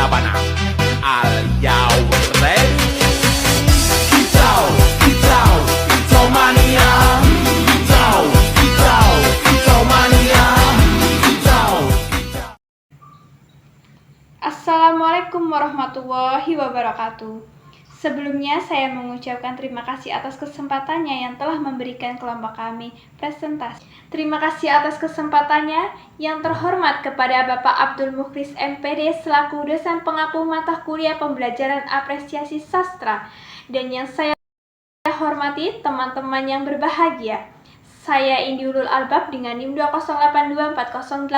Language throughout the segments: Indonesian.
Sabana. Are you ready? Kicau, kicau, kicau mania. Kicau, kicau, kicau mania. Kicau, kicau. Assalamualaikum warahmatullahi wabarakatuh. Sebelumnya saya mengucapkan terima kasih atas kesempatannya yang telah memberikan kelompok kami presentasi. Terima kasih atas kesempatannya yang terhormat kepada Bapak Abdul Mukhlis MPD selaku dosen pengampu mata kuliah pembelajaran apresiasi sastra, dan yang saya hormati teman-teman yang berbahagia. Saya Indiulul Albab dengan NIM 208240886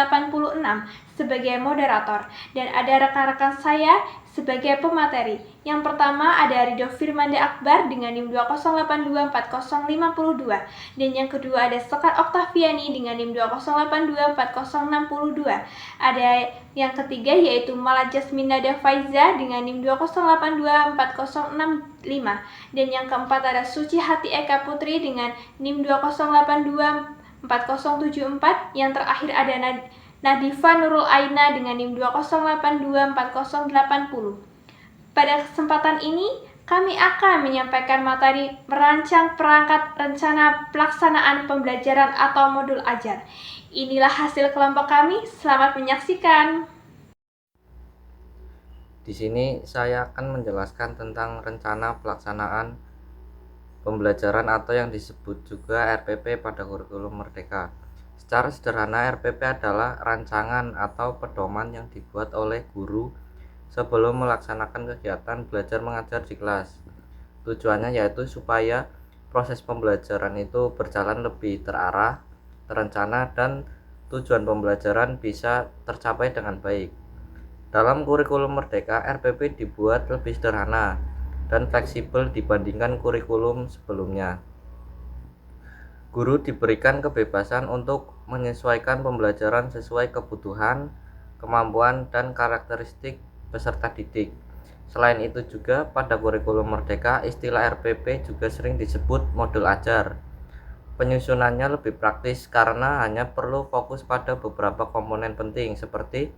sebagai moderator, dan ada rekan-rekan saya sebagai pemateri. Yang pertama ada Ridho Firmanda Akbar dengan NIM 208240552, dan yang kedua ada Sekar Oktaviani dengan NIM 208240662. Ada yang ketiga yaitu Mala Jasminada Faiza dengan NIM 208240665, dan yang keempat ada Suci Hati Eka Putri dengan NIM 208240474, yang terakhir ada Nadifa Nurul Aina dengan NIM 208240880. Pada kesempatan ini, kami akan menyampaikan materi merancang perangkat rencana pelaksanaan pembelajaran atau modul ajar. Inilah hasil kelompok kami. Selamat menyaksikan. Di sini saya akan menjelaskan tentang rencana pelaksanaan pembelajaran atau yang disebut juga RPP pada kurikulum Merdeka. Secara sederhana, RPP adalah rancangan atau pedoman yang dibuat oleh guru sebelum melaksanakan kegiatan belajar mengajar di kelas. Tujuannya yaitu supaya proses pembelajaran itu berjalan lebih terarah, terencana, dan tujuan pembelajaran bisa tercapai dengan baik. Dalam kurikulum Merdeka, RPP dibuat lebih sederhana dan fleksibel dibandingkan kurikulum sebelumnya. Guru diberikan kebebasan untuk menyesuaikan pembelajaran sesuai kebutuhan, kemampuan, dan karakteristik peserta didik. Selain itu juga pada kurikulum Merdeka, istilah RPP juga sering disebut modul ajar. Penyusunannya lebih praktis karena hanya perlu fokus pada beberapa komponen penting seperti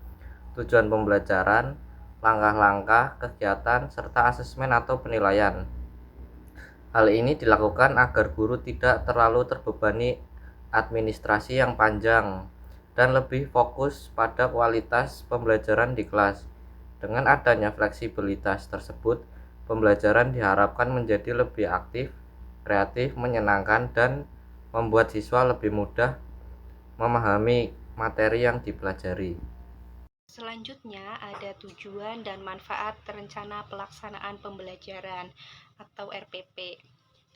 tujuan pembelajaran, langkah-langkah, kegiatan, serta asesmen atau penilaian. Hal ini dilakukan agar guru tidak terlalu terbebani administrasi yang panjang dan lebih fokus pada kualitas pembelajaran di kelas. Dengan adanya fleksibilitas tersebut, pembelajaran diharapkan menjadi lebih aktif, kreatif, menyenangkan, dan membuat siswa lebih mudah memahami materi yang dipelajari. Selanjutnya ada tujuan dan manfaat rencana pelaksanaan pembelajaran atau RPP.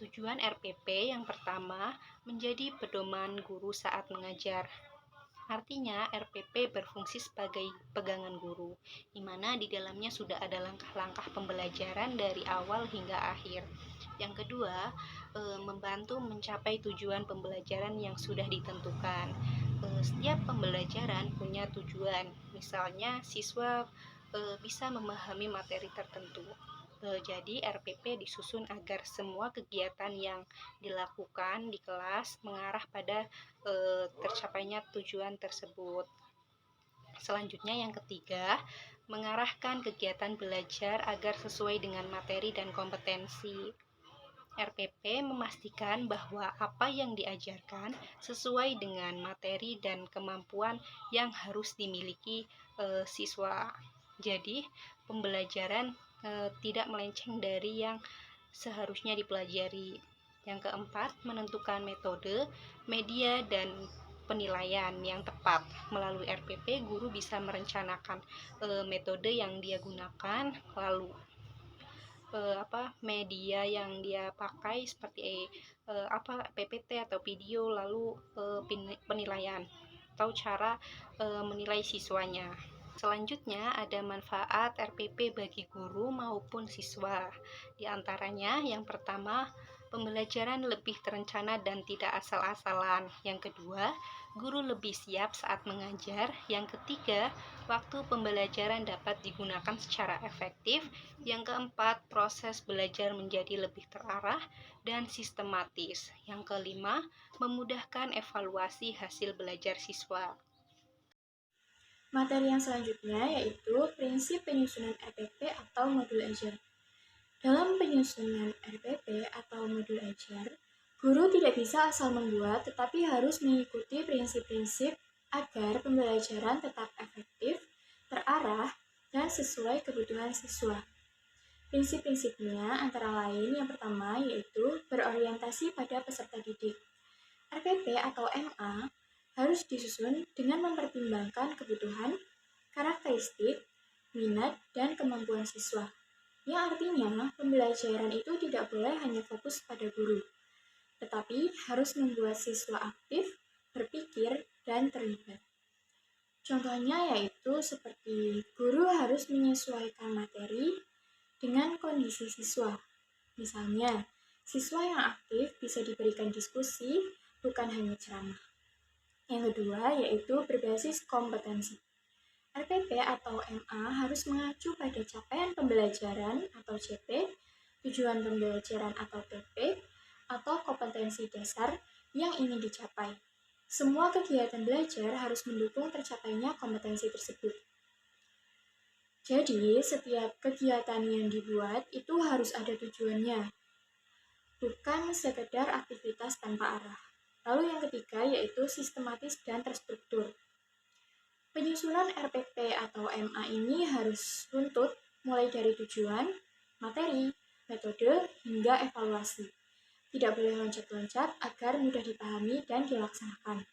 Tujuan RPP yang pertama menjadi pedoman guru saat mengajar. Artinya RPP berfungsi sebagai pegangan guru, di mana di dalamnya sudah ada langkah-langkah pembelajaran dari awal hingga akhir. Yang kedua, membantu mencapai tujuan pembelajaran yang sudah ditentukan. Setiap pembelajaran punya tujuan, misalnya siswa bisa memahami materi tertentu. Jadi RPP disusun agar semua kegiatan yang dilakukan di kelas mengarah pada tercapainya tujuan tersebut. Selanjutnya yang ketiga, mengarahkan kegiatan belajar agar sesuai dengan materi dan kompetensi. RPP memastikan bahwa apa yang diajarkan sesuai dengan materi dan kemampuan yang harus dimiliki siswa. Jadi, pembelajaran tidak melenceng dari yang seharusnya dipelajari. Yang keempat, menentukan metode, media, dan penilaian yang tepat. Melalui RPP, guru bisa merencanakan metode yang dia gunakan, lalu media yang dia pakai seperti PPT atau video, lalu penilaian atau cara menilai siswanya. Selanjutnya ada manfaat RPP bagi guru maupun siswa. Di antaranya yang pertama, pembelajaran lebih terencana dan tidak asal-asalan. Yang kedua, guru lebih siap saat mengajar. Yang ketiga, waktu pembelajaran dapat digunakan secara efektif. Yang keempat, proses belajar menjadi lebih terarah dan sistematis. Yang kelima, memudahkan evaluasi hasil belajar siswa. Materi yang selanjutnya yaitu prinsip penyusunan RPP atau modul ajar. Dalam penyusunan RPP atau modul ajar, guru tidak bisa asal membuat tetapi harus mengikuti prinsip-prinsip agar pembelajaran tetap efektif, terarah, dan sesuai kebutuhan siswa. Prinsip-prinsipnya antara lain yang pertama yaitu berorientasi pada peserta didik. RPP atau MA harus disusun dengan mempertimbangkan kebutuhan, karakteristik, minat, dan kemampuan siswa. Yang artinya, pembelajaran itu tidak boleh hanya fokus pada guru, tetapi harus membuat siswa aktif, berpikir, dan terlibat. Contohnya yaitu seperti guru harus menyesuaikan materi dengan kondisi siswa. Misalnya, siswa yang aktif bisa diberikan diskusi, bukan hanya ceramah. Yang kedua yaitu berbasis kompetensi. RPP atau MA harus mengacu pada capaian pembelajaran atau CP, tujuan pembelajaran atau TP, atau kompetensi dasar yang ingin dicapai. Semua kegiatan belajar harus mendukung tercapainya kompetensi tersebut. Jadi, setiap kegiatan yang dibuat itu harus ada tujuannya, bukan sekedar aktivitas tanpa arah. Lalu yang ketiga yaitu sistematis dan terstruktur. Penyusunan RPP atau MA ini harus runtut mulai dari tujuan, materi, metode, hingga evaluasi. Tidak boleh loncat-loncat agar mudah dipahami dan dilaksanakan.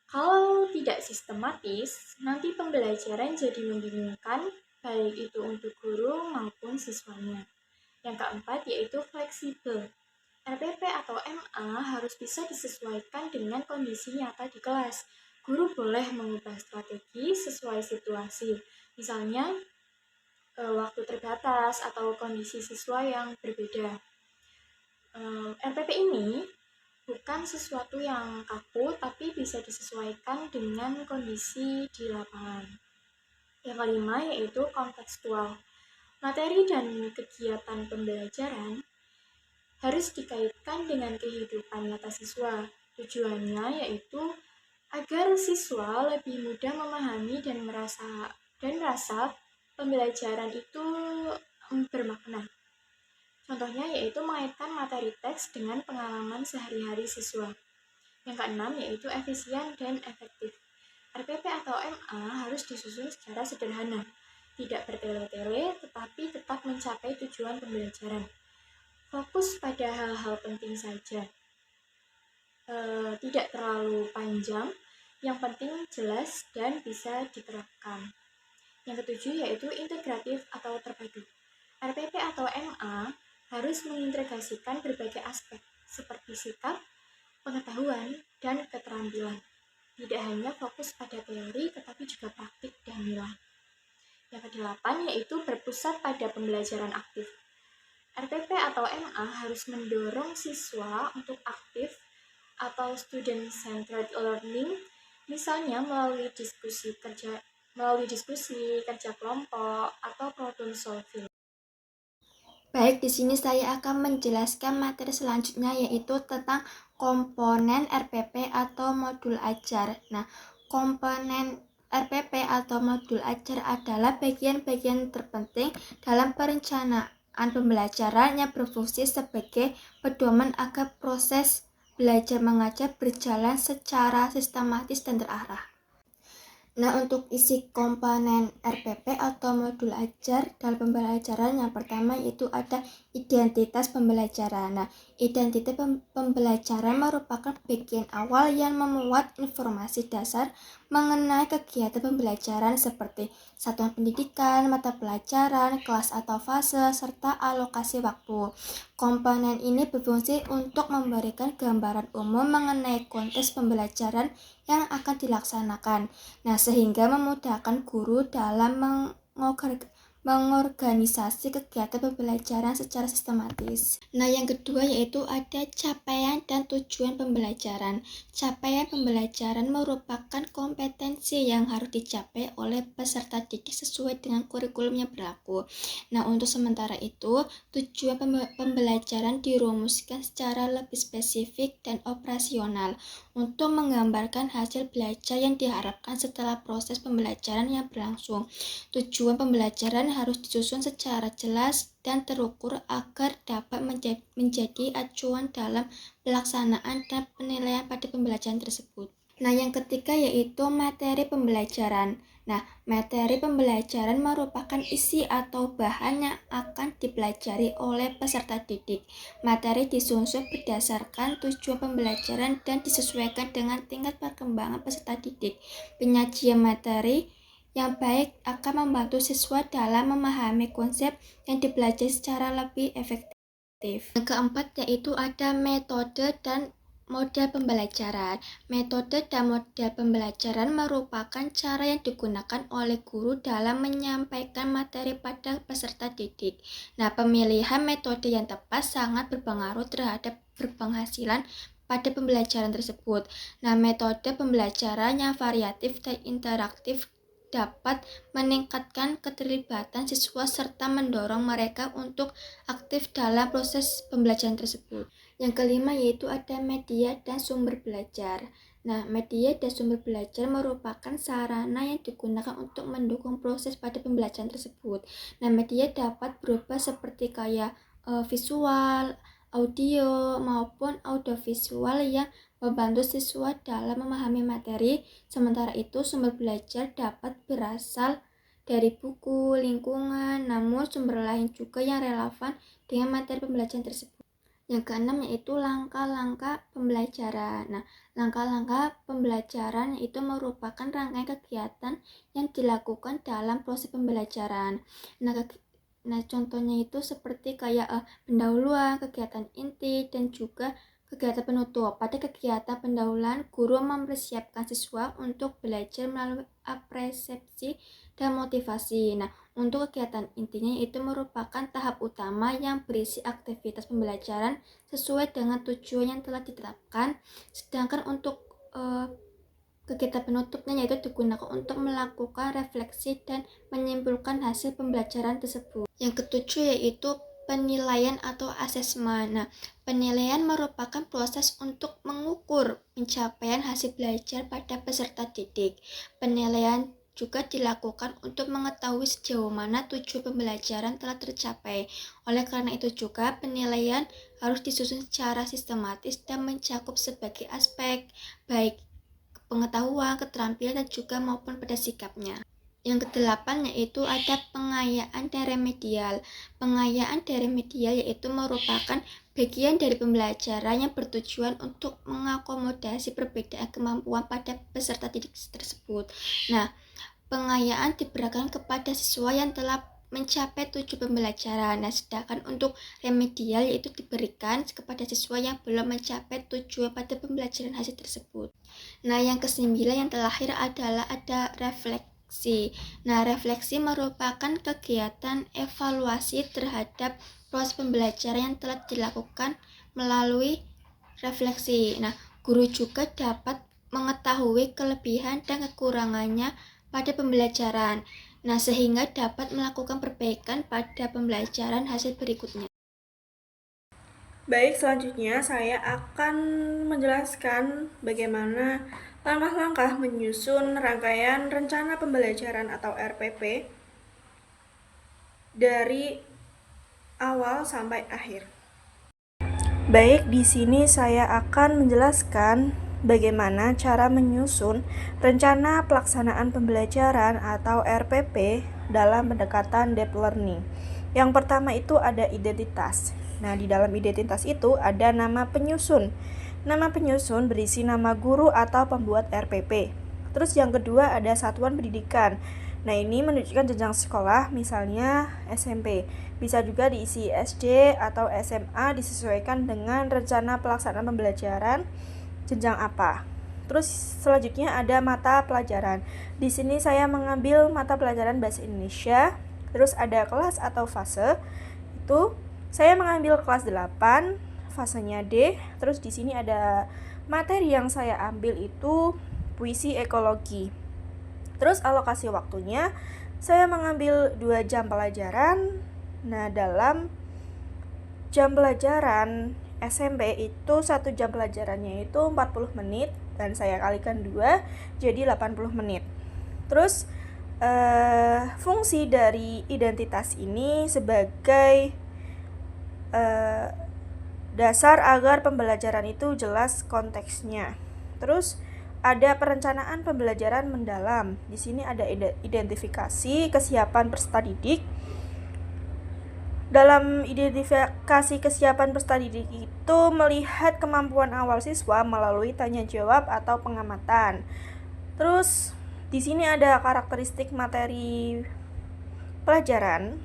Kalau tidak sistematis, nanti pembelajaran jadi membingungkan, baik itu untuk guru maupun siswanya. Yang keempat yaitu fleksibel. RPP atau MA harus bisa disesuaikan dengan kondisi nyata di kelas. Guru boleh mengubah strategi sesuai situasi, misalnya waktu terbatas atau kondisi siswa yang berbeda. RPP ini bukan sesuatu yang kaku, tapi bisa disesuaikan dengan kondisi di lapangan. Yang kelima yaitu kontekstual. Materi dan kegiatan pembelajaran harus dikaitkan dengan kehidupan nyata siswa. Tujuannya yaitu agar siswa lebih mudah memahami dan merasa pembelajaran itu bermakna. Contohnya yaitu mengaitkan materi teks dengan pengalaman sehari-hari siswa. Yang keenam yaitu efisien dan efektif. RPP atau MA harus disusun secara sederhana, tidak bertele-tele, tetapi tetap mencapai tujuan pembelajaran. Fokus pada hal-hal penting saja, tidak terlalu panjang, yang penting jelas dan bisa diterapkan. Yang ketujuh yaitu integratif atau terpadu. RPP atau MA harus mengintegrasikan berbagai aspek seperti sikap, pengetahuan, dan keterampilan. Tidak hanya fokus pada teori tetapi juga praktik dan nilai. Yang kedelapan yaitu berpusat pada pembelajaran aktif. RPP atau MA harus mendorong siswa untuk aktif atau student-centered learning, misalnya melalui diskusi kerja kelompok, atau problem solving. Baik, di sini saya akan menjelaskan materi selanjutnya yaitu tentang komponen RPP atau modul ajar. Nah, komponen RPP atau modul ajar adalah bagian-bagian terpenting dalam perencanaan pembelajaran yang berfungsi sebagai pedoman agar proses belajar mengajar berjalan secara sistematis dan terarah. Nah, untuk isi komponen RPP atau modul ajar dalam pembelajaran yang pertama yaitu ada identitas pembelajaran. Nah, identitas pembelajaran merupakan bagian awal yang memuat informasi dasar mengenai kegiatan pembelajaran seperti satuan pendidikan, mata pelajaran, kelas atau fase, serta alokasi waktu. Komponen ini berfungsi untuk memberikan gambaran umum mengenai konteks pembelajaran yang akan dilaksanakan. Nah, sehingga memudahkan guru dalam mengorganisasi kegiatan pembelajaran secara sistematis. Nah, yang kedua yaitu ada capaian dan tujuan pembelajaran. Capaian pembelajaran merupakan kompetensi yang harus dicapai oleh peserta didik sesuai dengan kurikulum yang berlaku. Nah, untuk sementara itu, tujuan pembelajaran dirumuskan secara lebih spesifik dan operasional untuk menggambarkan hasil belajar yang diharapkan setelah proses pembelajaran yang berlangsung. Tujuan pembelajaran harus disusun secara jelas dan terukur agar dapat menjadi acuan dalam pelaksanaan dan penilaian pada pembelajaran tersebut. Nah, yang ketiga yaitu materi pembelajaran. Nah, materi pembelajaran merupakan isi atau bahan yang akan dipelajari oleh peserta didik. Materi disusun berdasarkan tujuan pembelajaran dan disesuaikan dengan tingkat perkembangan peserta didik. Penyajian materi yang baik akan membantu siswa dalam memahami konsep yang dipelajari secara lebih efektif. Yang keempat yaitu ada metode dan model pembelajaran. Metode dan model pembelajaran merupakan cara yang digunakan oleh guru dalam menyampaikan materi pada peserta didik. Nah, pemilihan metode yang tepat sangat berpengaruh terhadap berpenghasilan pada pembelajaran tersebut. Nah, metode pembelajaran yang variatif dan interaktif dapat meningkatkan keterlibatan siswa serta mendorong mereka untuk aktif dalam proses pembelajaran tersebut. Yang kelima yaitu ada media dan sumber belajar. Nah, media dan sumber belajar merupakan sarana yang digunakan untuk mendukung proses pada pembelajaran tersebut. Nah, media dapat berubah seperti kayak visual, audio maupun audiovisual yang membantu siswa dalam memahami materi. Sementara itu, sumber belajar dapat berasal dari buku, lingkungan, namun sumber lain juga yang relevan dengan materi pembelajaran tersebut. Yang keenam yaitu langkah-langkah pembelajaran. Nah, langkah-langkah pembelajaran itu merupakan rangkaian kegiatan yang dilakukan dalam proses pembelajaran. Nah, contohnya itu seperti kayak pendahuluan, kegiatan inti, dan juga kegiatan penutup. Pada kegiatan pendahuluan, guru mempersiapkan siswa untuk belajar melalui apresiasi dan motivasi. Nah, untuk kegiatan intinya itu merupakan tahap utama yang berisi aktivitas pembelajaran sesuai dengan tujuan yang telah ditetapkan. Sedangkan untuk kegiatan penutupnya yaitu digunakan untuk melakukan refleksi dan menyimpulkan hasil pembelajaran tersebut. Yang ketujuh yaitu penilaian atau asesmen. Nah, penilaian merupakan proses untuk mengukur pencapaian hasil belajar pada peserta didik. Penilaian juga dilakukan untuk mengetahui sejauh mana tujuan pembelajaran telah tercapai. Oleh karena itu juga penilaian harus disusun secara sistematis dan mencakup sebagai aspek baik pengetahuan, keterampilan, dan juga maupun pada sikapnya. Yang kedelapan yaitu ada pengayaan dan remedial. Pengayaan dan remedial yaitu merupakan bagian dari pembelajaran yang bertujuan untuk mengakomodasi perbedaan kemampuan pada peserta didik tersebut. Nah, pengayaan diberikan kepada siswa yang telah mencapai tujuan pembelajaran. Nah, sedangkan untuk remedial yaitu diberikan kepada siswa yang belum mencapai tujuan pada pembelajaran hasil tersebut. Nah, yang kesembilan yang terakhir adalah ada refleksi. Nah, refleksi merupakan kegiatan evaluasi terhadap proses pembelajaran yang telah dilakukan melalui refleksi. Nah, guru juga dapat mengetahui kelebihan dan kekurangannya pada pembelajaran. Nah, sehingga dapat melakukan perbaikan pada pembelajaran hasil berikutnya. Baik, selanjutnya saya akan menjelaskan bagaimana langkah-langkah menyusun rangkaian rencana pembelajaran atau RPP dari awal sampai akhir. Baik, di sini saya akan menjelaskan bagaimana cara menyusun rencana pelaksanaan pembelajaran atau RPP dalam pendekatan deep learning. Yang pertama itu ada identitas. Nah, di dalam identitas itu ada nama penyusun. Nama penyusun berisi nama guru atau pembuat RPP. Terus yang kedua ada satuan pendidikan. Nah, ini menunjukkan jenjang sekolah, misalnya SMP. Bisa juga diisi SD atau SMA disesuaikan dengan rencana pelaksanaan pembelajaran jenjang apa. Terus selanjutnya ada mata pelajaran. Di sini saya mengambil mata pelajaran bahasa Indonesia. Terus ada kelas atau fase. Itu saya mengambil kelas 8, fasenya D. Terus di sini ada materi yang saya ambil itu puisi ekologi. Terus alokasi waktunya saya mengambil 2 jam pelajaran. Nah, dalam jam pelajaran SMP itu 1 jam pelajarannya itu 40 menit dan saya kalikan 2 jadi 80 menit. Terus fungsi dari identitas ini sebagai dasar agar pembelajaran itu jelas konteksnya. Terus ada perencanaan pembelajaran mendalam. Di sini ada identifikasi kesiapan peserta didik. Dalam identifikasi kesiapan peserta didik itu melihat kemampuan awal siswa melalui tanya jawab atau pengamatan. Terus di sini ada karakteristik materi pelajaran.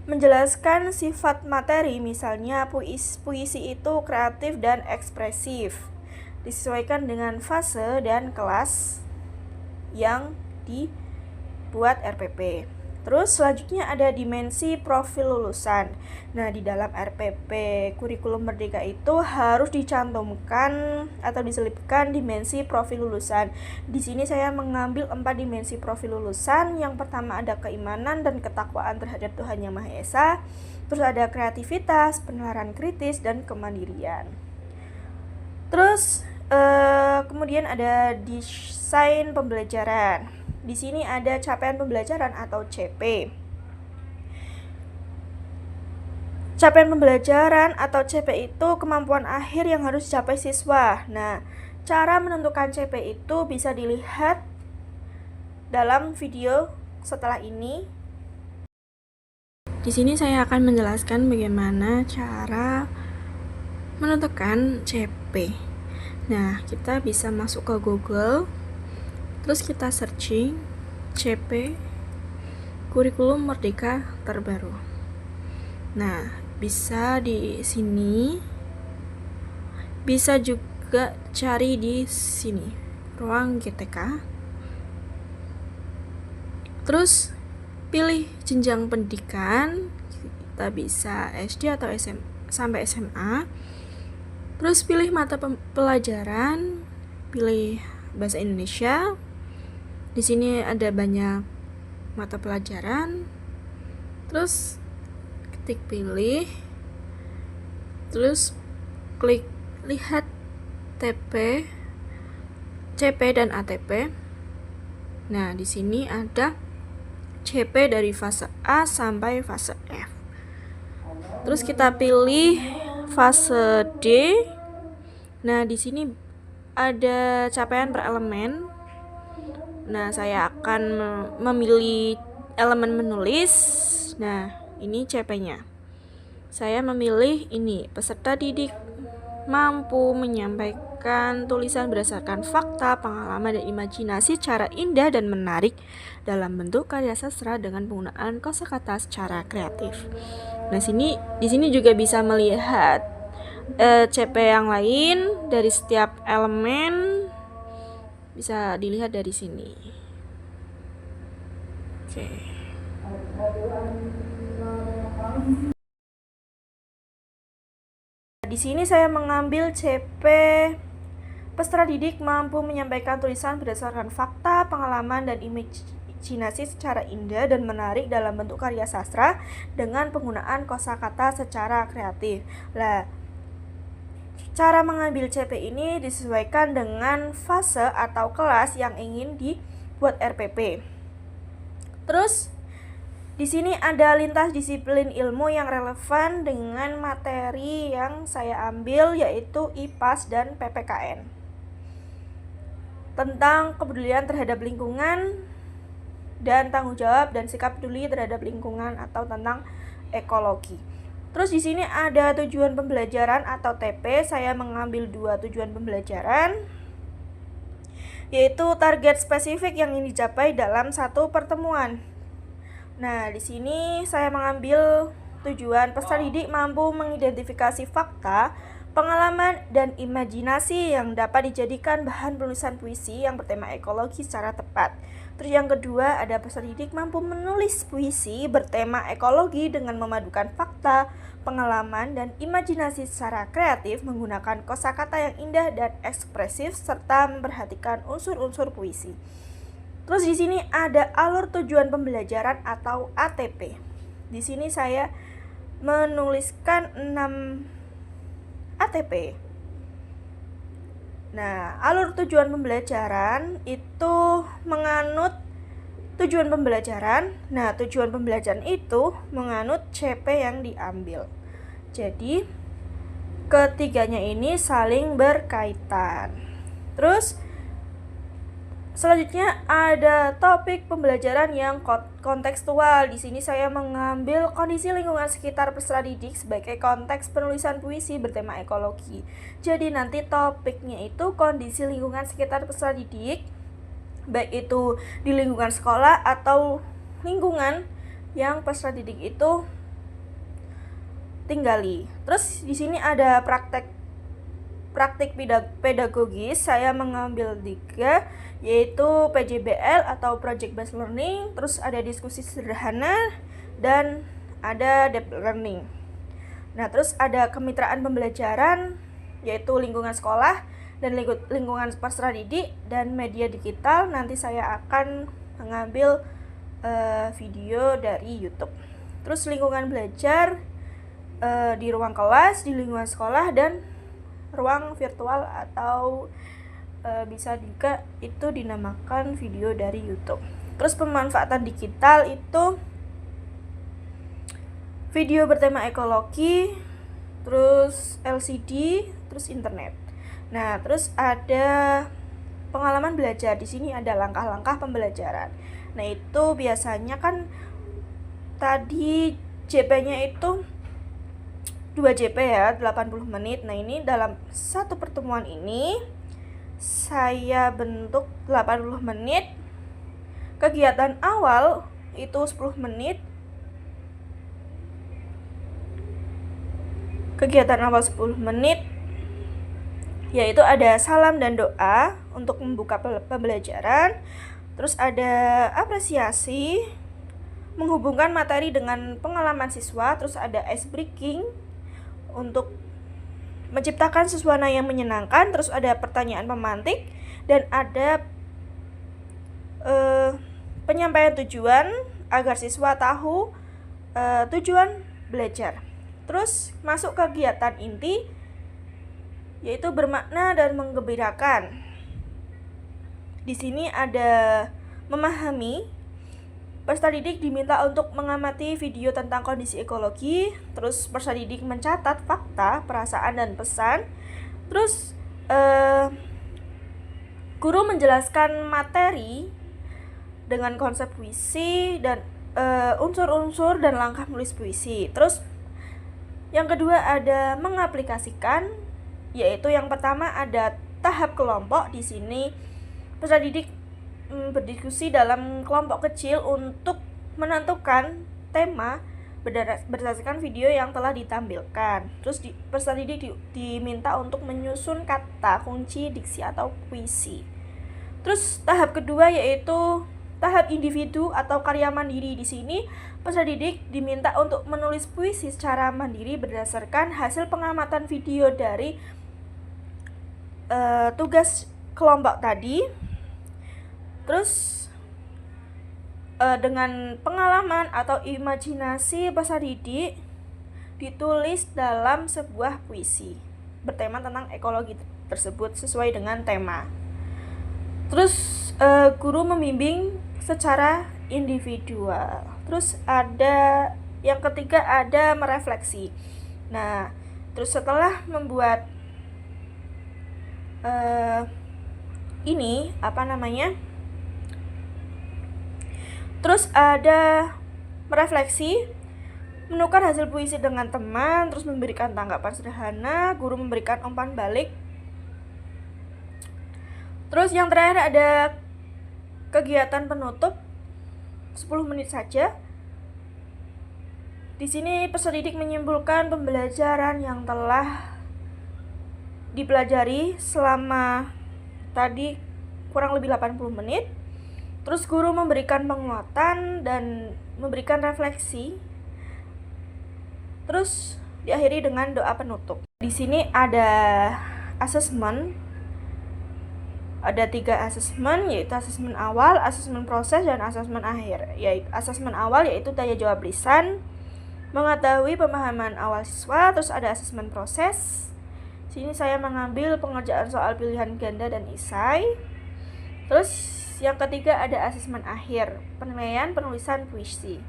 Menjelaskan sifat materi, misalnya puisi itu kreatif dan ekspresif. Disesuaikan dengan fase dan kelas yang dibuat RPP. Terus selanjutnya ada dimensi profil lulusan. Nah, di dalam RPP Kurikulum Merdeka itu harus dicantumkan atau diselipkan dimensi profil lulusan. Di sini saya mengambil 4 dimensi profil lulusan. Yang pertama ada keimanan dan ketakwaan terhadap Tuhan Yang Maha Esa. Terus ada kreativitas, penalaran kritis, dan kemandirian. Terus kemudian ada desain pembelajaran. Di sini ada capaian pembelajaran atau CP. Capaian pembelajaran atau CP itu kemampuan akhir yang harus dicapai siswa. Nah, cara menentukan CP itu bisa dilihat dalam video setelah ini. Di sini saya akan menjelaskan bagaimana cara menentukan CP. Nah, kita bisa masuk ke Google. Terus kita searching CP Kurikulum Merdeka terbaru. Nah, bisa di sini. Bisa juga cari di sini, ruang GTK. Terus pilih jenjang pendidikan. Kita bisa SD atau sampai SMA. Terus pilih mata pelajaran, pilih bahasa Indonesia. Di sini ada banyak mata pelajaran. Terus ketik pilih. Terus klik lihat TP, CP dan ATP. Nah, di sini ada CP dari fase A sampai fase F. Terus kita pilih fase D. Nah, di sini ada capaian per elemen. Nah, saya akan memilih elemen menulis. Nah, ini CP-nya. Saya memilih ini, peserta didik mampu menyampaikan tulisan berdasarkan fakta, pengalaman, dan imajinasi secara indah dan menarik dalam bentuk karya sastra dengan penggunaan kosakata secara kreatif. Nah, di sini juga bisa melihat CP yang lain dari setiap elemen. Bisa dilihat dari sini. Oke. Di sini saya mengambil CP peserta didik mampu menyampaikan tulisan berdasarkan fakta, pengalaman, dan imajinasi secara indah dan menarik dalam bentuk karya sastra dengan penggunaan kosakata secara kreatif. Nah, cara mengambil CP ini disesuaikan dengan fase atau kelas yang ingin dibuat RPP. Terus di sini ada lintas disiplin ilmu yang relevan dengan materi yang saya ambil, yaitu IPAS dan PPKN. Tentang kepedulian terhadap lingkungan dan tanggung jawab dan sikap peduli terhadap lingkungan atau tentang ekologi. Terus di sini ada tujuan pembelajaran atau TP. Saya mengambil 2 tujuan pembelajaran, yaitu target spesifik yang ingin dicapai dalam satu pertemuan. Nah, di sini saya mengambil tujuan peserta didik mampu mengidentifikasi fakta, pengalaman, dan imajinasi yang dapat dijadikan bahan penulisan puisi yang bertema ekologi secara tepat. Terus yang kedua, ada peserta didik mampu menulis puisi bertema ekologi dengan memadukan fakta, pengalaman, dan imajinasi secara kreatif menggunakan kosakata yang indah dan ekspresif serta memperhatikan unsur-unsur puisi. Terus di sini ada alur tujuan pembelajaran atau ATP. Di sini saya menuliskan 6 ATP. Nah, alur tujuan pembelajaran itu menganut tujuan pembelajaran. Nah, tujuan pembelajaran itu menganut CP yang diambil. Jadi, ketiganya ini saling berkaitan. Terus, selanjutnya ada topik pembelajaran yang kontekstual. Di sini saya mengambil kondisi lingkungan sekitar peserta didik sebagai konteks penulisan puisi bertema ekologi. Jadi nanti topiknya itu kondisi lingkungan sekitar peserta didik, baik itu di lingkungan sekolah atau lingkungan yang peserta didik itu tinggali. Terus di sini ada praktik pedagogis. Saya mengambil 3, yaitu PJBL atau Project Based Learning, terus ada diskusi sederhana, dan ada deep learning. Nah, terus ada kemitraan pembelajaran, yaitu lingkungan sekolah dan lingkungan peserta didik dan media digital. Nanti saya akan mengambil video dari YouTube. Terus lingkungan belajar di ruang kelas, di lingkungan sekolah, dan ruang virtual atau bisa juga itu dinamakan video dari YouTube. Terus pemanfaatan digital itu video bertema ekologi, terus LCD, terus internet. Nah, terus ada pengalaman belajar. Di sini ada langkah-langkah pembelajaran. Nah, itu biasanya kan tadi JP-nya itu 2 JP ya, 80 menit. Nah, ini dalam satu pertemuan ini saya bentuk 80 menit. Kegiatan awal itu 10 menit. Kegiatan awal 10 menit yaitu ada salam dan doa untuk membuka pembelajaran. Terus ada apresiasi, menghubungkan materi dengan pengalaman siswa. Terus ada ice breaking untuk menciptakan suasana yang menyenangkan. Terus ada pertanyaan pemantik, dan ada penyampaian tujuan agar siswa tahu tujuan belajar. Terus masuk kegiatan inti, yaitu bermakna dan menggembirakan. Di sini ada memahami. Peserta didik diminta untuk mengamati video tentang kondisi ekologi. Terus peserta didik mencatat fakta, perasaan, dan pesan. Terus guru menjelaskan materi dengan konsep puisi dan unsur-unsur dan langkah menulis puisi. Terus yang kedua ada mengaplikasikan, yaitu yang pertama ada tahap kelompok. Di sini peserta didik berdiskusi dalam kelompok kecil untuk menentukan tema berdasarkan video yang telah ditampilkan. Terus peserta didik diminta untuk menyusun kata kunci diksi atau puisi. Terus tahap kedua yaitu tahap individu atau karya mandiri. Di sini peserta didik diminta untuk menulis puisi secara mandiri berdasarkan hasil pengamatan video dari tugas kelompok tadi. Terus dengan pengalaman atau imajinasi peserta didik ditulis dalam sebuah puisi bertema tentang ekologi tersebut sesuai dengan tema. Terus guru membimbing secara individual. Terus ada yang ketiga ada merefleksi. Nah, terus setelah membuat ini terus ada merefleksi, menukar hasil puisi dengan teman, terus memberikan tanggapan sederhana, guru memberikan umpan balik. Terus yang terakhir ada kegiatan penutup 10 menit saja. Di sini peserta didik menyimpulkan pembelajaran yang telah dipelajari selama tadi kurang lebih 80 menit. Terus guru memberikan penguatan dan memberikan refleksi. Terus diakhiri dengan doa penutup. Di sini ada asesmen. Ada 3 asesmen, yaitu asesmen awal, asesmen proses, dan asesmen akhir. Yaitu asesmen awal yaitu tanya jawab lisan, mengetahui pemahaman awal siswa. Terus ada asesmen proses. Sini saya mengambil pengerjaan soal pilihan ganda dan esai. Terus yang ketiga ada asesmen akhir, penilaian penulisan puisi.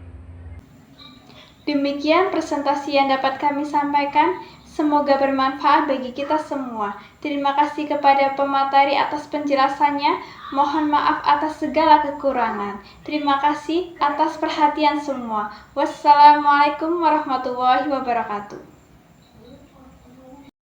Demikian presentasi yang dapat kami sampaikan. Semoga bermanfaat bagi kita semua. Terima kasih kepada pemateri atas penjelasannya. Mohon maaf atas segala kekurangan. Terima kasih atas perhatian semua. Wassalamualaikum warahmatullahi wabarakatuh.